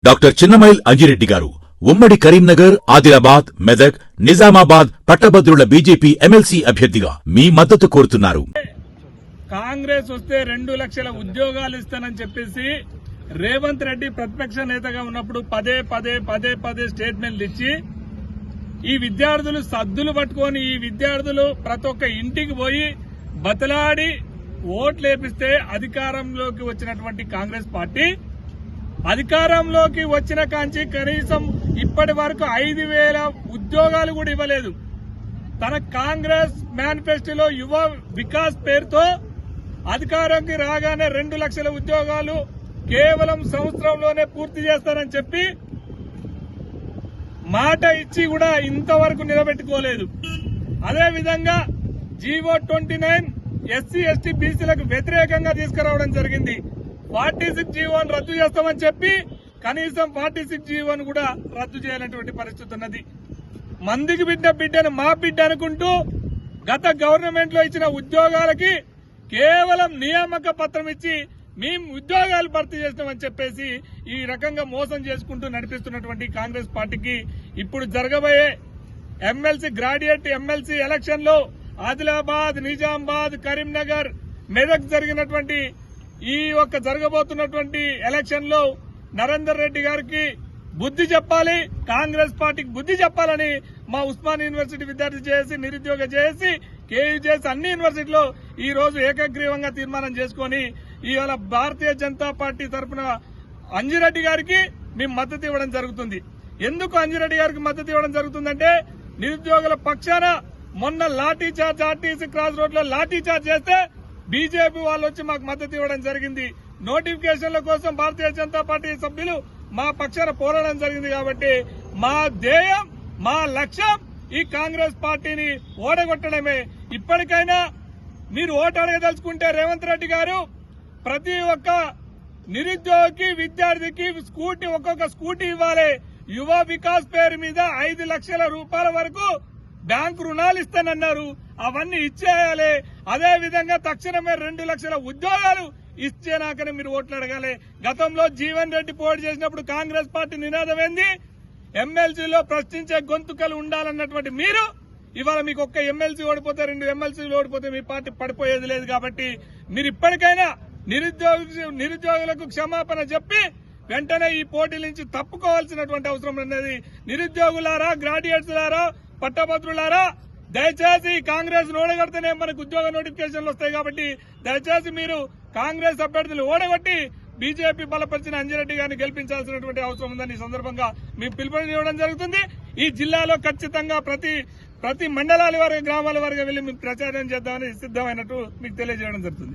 Doctor Chinnamail Anji Reddy గారు ఉమ్మడి కరీంనగర్, ఆదిలాబాద్, మెదక్, నిజామాబాద్ పట్టభద్రుల బీజేపీ ఎమ్మెల్సీ అభ్యర్థిగా మీ మద్దతు కోరుతున్నారు. కాంగ్రెస్ వస్తే 2 లక్షల ఉద్యోగాలు ఇస్తానని చెప్పేసి రేవంత్ రెడ్డి ప్రతిపక్ష నేతగా ఉన్నప్పుడు పదే స్టేట్మెంట్లు ఇచ్చి ఈ విద్యార్థులు సద్దులు పట్టుకొని ఈ విద్యార్థులు ప్రతి ఒక్క ఇంటికి పోయి బతలాడి ఓట్లు వేపిస్తే అధికారంలోకి వచ్చినటువంటి కాంగ్రెస్ పార్టీ అధికారంలోకి వచ్చిన కాంచి కనీసం ఇప్పటి వరకు 5,000 ఉద్యోగాలు కూడా ఇవ్వలేదు. తన కాంగ్రెస్ మేనిఫెస్టోలో యువ వికాస్ పేరుతో అధికారంకి రాగానే 2 లక్షల ఉద్యోగాలు కేవలం సంవత్సరంలోనే పూర్తి చేస్తారని చెప్పి మాట ఇచ్చి కూడా ఇంతవరకు నిలబెట్టుకోలేదు. అదేవిధంగా జీవో 29 ఎస్సీ ఎస్టీ బీసీలకు వ్యతిరేకంగా తీసుకురావడం జరిగింది. 46 జీవోను రద్దు చేస్తామని చెప్పి కనీసం 46 జీవోను కూడా రద్దు చేయాలనేటువంటి పరిస్థితి ఉన్నది. మందికి బిడ్డను మా బిడ్డ అనుకుంటూ గత గవర్నమెంట్ లో ఇచ్చిన ఉద్యోగాలకి కేవలం నియామక పత్రం ఇచ్చి మేము ఉద్యోగాలు భర్తీ చేస్తామని చెప్పేసి ఈ రకంగా మోసం చేసుకుంటూ నడిపిస్తున్నటువంటి కాంగ్రెస్ పార్టీకి ఇప్పుడు జరగబోయే ఎమ్మెల్సీ గ్రాడ్యుయేట్ ఎమ్మెల్సీ ఎలక్షన్ లో ఆదిలాబాద్, నిజామాబాద్, కరీంనగర్, మెదక్ జరిగినటువంటి ఈ ఒక్క జరగబోతున్నటువంటి ఎలక్షన్ లో నరేందర్ రెడ్డి గారికి బుద్ధి చెప్పాలి, కాంగ్రెస్ పార్టీకి బుద్ధి చెప్పాలని మా ఉస్మాన్ యూనివర్సిటీ విద్యార్థి చేసి నిరుద్యోగ చేసి కేయూ చేసి అన్ని యూనివర్సిటీలో ఈ రోజు ఏకగ్రీవంగా తీర్మానం చేసుకుని ఇవాళ భారతీయ జనతా పార్టీ తరఫున అంజిరెడ్డి గారికి మేము మద్దతు ఇవ్వడం జరుగుతుంది. ఎందుకు అంజిరెడ్డి గారికి మద్దతు ఇవ్వడం జరుగుతుందంటే నిరుద్యోగుల పక్షాన మొన్న lathi charge RTC cross road లో లాఠీ చార్జ్ చేస్తే బీజేపీ వాళ్ళు వచ్చి మాకు మద్దతు ఇవ్వడం జరిగింది. నోటిఫికేషన్ల కోసం భారతీయ జనతా పార్టీ సభ్యులు మా పక్షాన పోరాడడం జరిగింది. కాబట్టి మా ధ్యేయం, మా లక్ష్యం ఈ కాంగ్రెస్ పార్టీని ఓడగొట్టడమే. ఇప్పటికైనా మీరు ఓటు అడగదలుచుకుంటే రేవంత్ రెడ్డి గారు ప్రతి ఒక్క నిరుద్యోగికి విద్యార్థికి ఒక్కొక్క స్కూటీ ఇవ్వాలి. యువ వికాస్ పేరు మీద 5 లక్షల రూపాయల వరకు బ్యాంకు రుణాలు ఇస్తానన్నారు, అవన్నీ ఇచ్చేయాలి. అదే విధంగా తక్షణమే 2 లక్షల ఉద్యోగాలు ఇచ్చేనాకనే మీరు ఓట్లు అడగాలి. గతంలో జీవన్ రెడ్డి పోటీ చేసినప్పుడు కాంగ్రెస్ పార్టీ నినాదం ఏంది? ఎమ్మెల్సీలో ప్రశ్నించే గొంతుకలు ఉండాలన్నటువంటి మీరు ఇవాళ మీకు ఒక్క ఎమ్మెల్సీ ఓడిపోతే 2 ఎమ్మెల్సీలు ఓడిపోతే మీ పార్టీ పడిపోయేది లేదు. కాబట్టి మీరు ఇప్పటికైనా నిరుద్యోగులకు క్షమాపణ చెప్పి వెంటనే ఈ పోటీల నుంచి తప్పుకోవాల్సినటువంటి అవసరం ఉన్నది. నిరుద్యోగులారా, గ్రాడ్యుయేట్స్లారా, పట్టభద్రులారా, దయచేసి కాంగ్రెస్ ఓడగొడితేనే మనకు ఉద్యోగ నోటిఫికేషన్లు వస్తాయి. కాబట్టి దయచేసి మీరు కాంగ్రెస్ అభ్యర్థులు ఓడగొట్టి బీజేపీ బలపరిచిన అంజిరెడ్డి గారిని గెలిపించాల్సినటువంటి అవసరం ఉందని ఈ సందర్భంగా మేము పిలుపునివ్వడం జరుగుతుంది. ఈ జిల్లాలో ఖచ్చితంగా ప్రతి మండలాల వారిగా, గ్రామాల వారిగా వెళ్లి మేము ప్రచారం చేద్దామని సిద్దమైనట్టు మీకు తెలియజేయడం జరుగుతుంది.